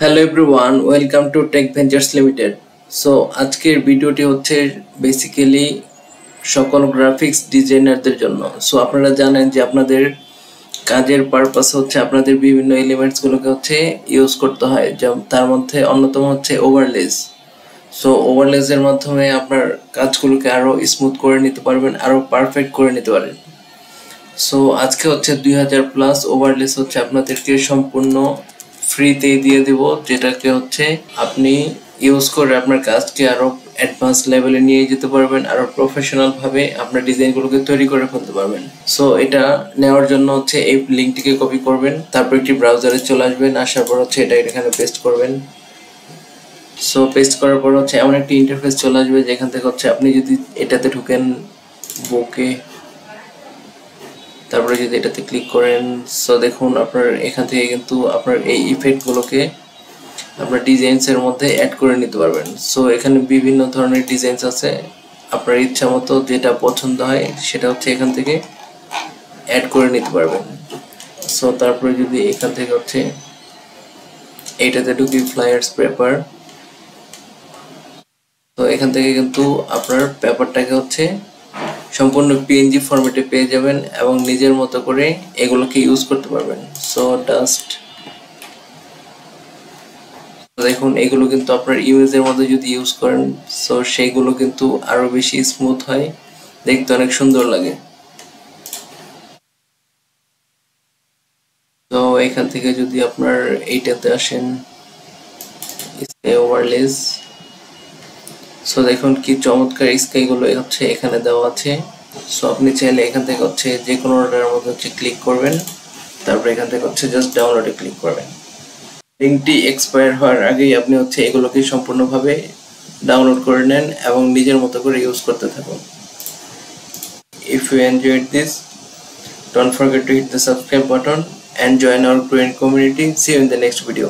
Hello everyone, welcome to tech ventures limited. So আজকের ভিডিওটি হচ্ছে বেসিক্যালি সকল গ্রাফিক্স ডিজাইনারদের জন্য। সো আপনারা জানেন যে আপনাদের কাজের পারপাস হচ্ছে আপনাদের বিভিন্ন এলিমেন্টসগুলোকে হচ্ছে ইউজ করতে হয়, যেমন তার মধ্যে অন্যতম হচ্ছে ওভারলেস। সো ওভারলেসের মাধ্যমে আপনার কাজগুলোকে আরও স্মুথ করে নিতে পারবেন, আরও পারফেক্ট করে নিতে পারেন। সো আজকে হচ্ছে 2000+ ওভারলেস হচ্ছে আপনাদেরকে সম্পূর্ণ ফ্রিতেই দিয়ে দেব, যেটাকে হচ্ছে আপনি ইউজ করে আপনার কাজকে আরো অ্যাডভান্স লেভেলে নিয়ে যেতে পারবেন, আরো প্রফেশনাল ভাবে আপনার ডিজাইনগুলোকে তৈরি করে ফেলতে পারবেন। সো এটা নেওয়ার জন্য হচ্ছে এই লিঙ্কটিকে কপি করবেন, তারপর একটি ব্রাউজারে চলে আসবেন, আসার পর হচ্ছে এটা এখানে পেস্ট করবেন। সো পেস্ট করার পর হচ্ছে এমন একটি ইন্টারফেস চলে আসবে যেখান থেকে হচ্ছে আপনি যদি এটাতে ঢুকেন বুকে, তারপরে যদি এটাতে ক্লিক করেন, সো দেখুন আপনার এখান থেকে কিন্তু আপনার এই ইফেক্টগুলোকে আপনার ডিজাইনসের মধ্যে অ্যাড করে নিতে পারবেন। সো এখানে বিভিন্ন ধরনের ডিজাইনস আছে, আপনার ইচ্ছা মতো যেটা পছন্দ হয় সেটা হচ্ছে এখান থেকে অ্যাড করে নিতে পারবেন। সো তারপরে যদি এখান থেকে হচ্ছে এইটাতে ঢুকি ফ্লায়ার্স পেপার, তো এখান থেকে কিন্তু আপনার পেপারটাকে হচ্ছে সম্পূর্ণ পিএনজি ফরম্যাটে পেয়ে যাবেন এবং নিজের মতো করে এগুলোকে ইউজ করতে পারবেন। সো দেখুন এগুলো কিন্তু আপনার ইমেজের মধ্যে যদি ইউজ করেন, সো সেইগুলো কিন্তু আরো বেশি স্মুথ হয়, দেখতে অনেক সুন্দর লাগে। তো এখান থেকে যদি আপনার এইটাতে আসেন ওভারলেস, সো দেখুন কি চমৎকার স্কাইগুলো হচ্ছে এখানে দেওয়া আছে। সো আপনি চাইলে এখান থেকে হচ্ছে যে কোনোটার মধ্যে হচ্ছে ক্লিক করবেন, তারপর এখান থেকে হচ্ছে জাস্ট ডাউনলোডে ক্লিক করবেন। লিঙ্কটি এক্সপায়ার হওয়ার আগেই আপনি হচ্ছে এগুলোকে সম্পূর্ণভাবে ডাউনলোড করে নেন এবং নিজের মতো করে ইউজ করতে থাকুন। If you enjoyed this, don't forget to hit the subscribe button and join our growing community. See you in the next video.